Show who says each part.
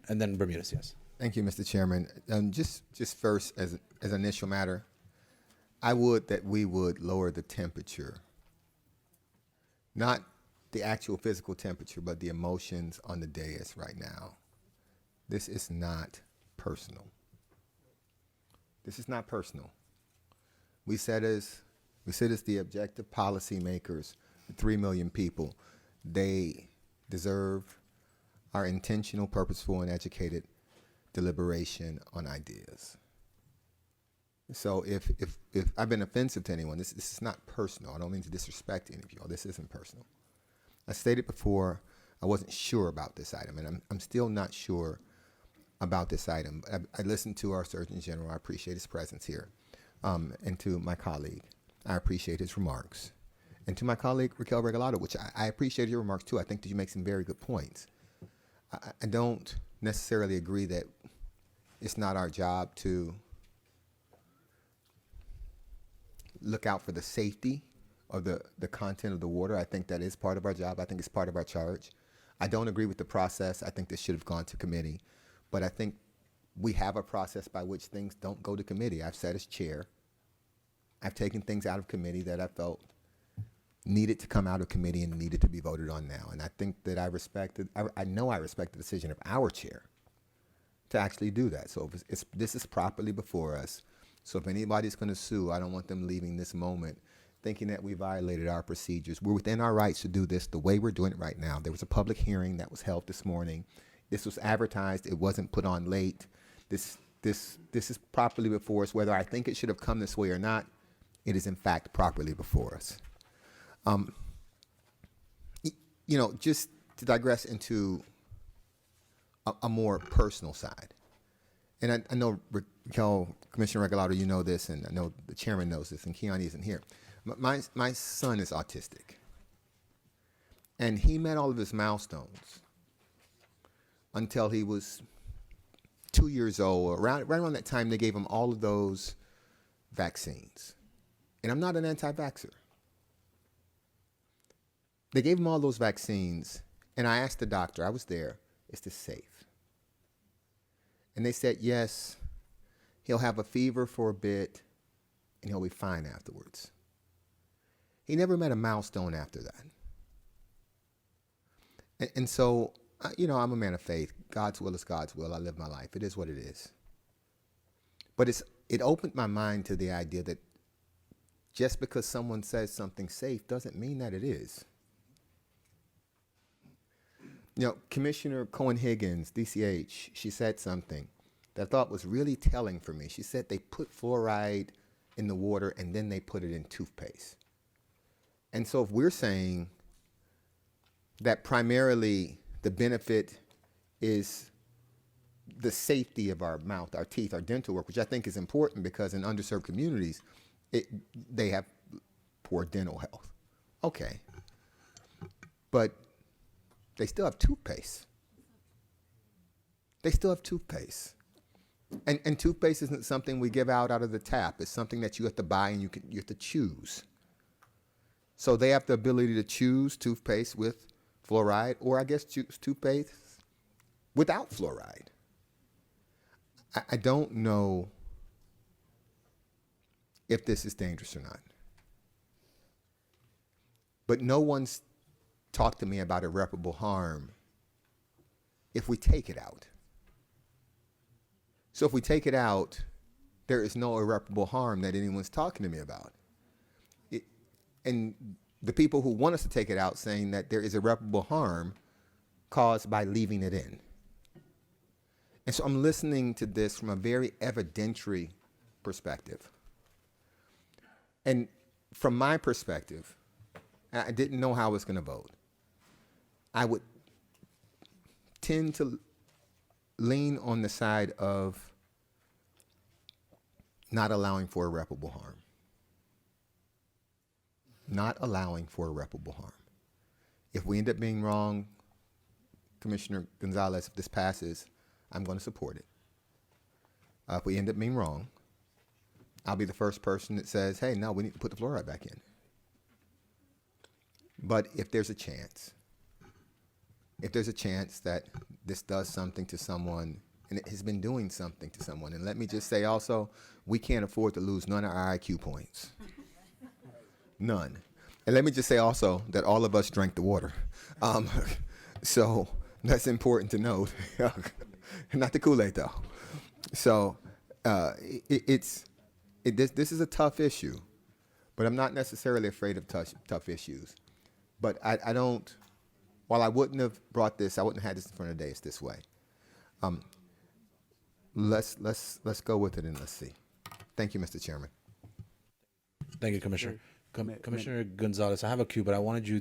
Speaker 1: And then Bermudez, yes.
Speaker 2: Thank you, Mr. Chairman. Just first, as an initial matter, I would that we would lower the temperature, not the actual physical temperature, but the emotions on the dais right now. This is not personal. This is not personal. We sit as the objective policymakers, the 3 million people. They deserve our intentional, purposeful, and educated deliberation on ideas. So if I've been offensive to anyone, this is not personal. I don't mean to disrespect any of you all. This isn't personal. I stated before I wasn't sure about this item, and I'm still not sure about this item. I listened to our Surgeon General. I appreciate his presence here. And to my colleague, I appreciate his remarks. And to my colleague, Raquel Regalado, which I appreciate your remarks too. I think that you make some very good points. I don't necessarily agree that it's not our job to look out for the safety of the content of the water. I think that is part of our job. I think it's part of our charge. I don't agree with the process. I think this should have gone to committee. But I think we have a process by which things don't go to committee. I've sat as chair. I've taken things out of committee that I felt needed to come out of committee and needed to be voted on now. And I think that I know I respect the decision of our chair to actually do that. So if this is properly before us. So if anybody's going to sue, I don't want them leaving this moment thinking that we violated our procedures. We're within our rights to do this the way we're doing it right now. There was a public hearing that was held this morning. This was advertised. It wasn't put on late. This is properly before us. Whether I think it should have come this way or not, it is in fact properly before us. Just to digress into a more personal side. And I know, Commissioner Regalado, you know this, and I know the chairman knows this, and Keone isn't here. My son is autistic. And he met all of his milestones until he was 2 years old. Right around that time, they gave him all of those vaccines. And I'm not an anti-vaxxer. They gave him all those vaccines, and I asked the doctor, I was there, is this safe? And they said, yes, he'll have a fever for a bit, and he'll be fine afterwards. He never met a milestone after that. And so, I'm a man of faith. God's will is God's will. I live my life. It is what it is. But it opened my mind to the idea that just because someone says something's safe doesn't mean that it is. Commissioner Cohen-Higgins, DCH, she said something that I thought was really telling for me. She said they put fluoride in the water and then they put it in toothpaste. And so if we're saying that primarily the benefit is the safety of our mouth, our teeth, our dental work, which I think is important because in underserved communities, they have poor dental health. Okay. But they still have toothpaste. They still have toothpaste. And toothpaste isn't something we give out of the tap. It's something that you have to buy and you have to choose. So they have the ability to choose toothpaste with fluoride, or I guess choose toothpaste without fluoride. I don't know if this is dangerous or not. But no one's talked to me about irreparable harm if we take it out. So if we take it out, there is no irreparable harm that anyone's talking to me about. And the people who want us to take it out saying that there is irreparable harm caused by leaving it in. And so I'm listening to this from a very evidentiary perspective. And from my perspective, I didn't know how I was going to vote. I would tend to lean on the side of not allowing for irreparable harm. Not allowing for irreparable harm. If we end up being wrong, Commissioner Gonzalez, if this passes, I'm going to support it. If we end up being wrong, I'll be the first person that says, hey, no, we need to put the fluoride back in. But if there's a chance, if there's a chance that this does something to someone, and it has been doing something to someone, and let me just say also, we can't afford to lose none of our IQ points. None. And let me just say also that all of us drank the water. So that's important to note. Not the Kool-Aid, though. So this is a tough issue, but I'm not necessarily afraid of tough issues. But I don't, while I wouldn't have brought this, I wouldn't have had this in front of the dais this way. Let's go with it and let's see. Thank you, Mr. Chairman.
Speaker 1: Thank you, Commissioner. Commissioner Gonzalez, I have a cue, but I wanted you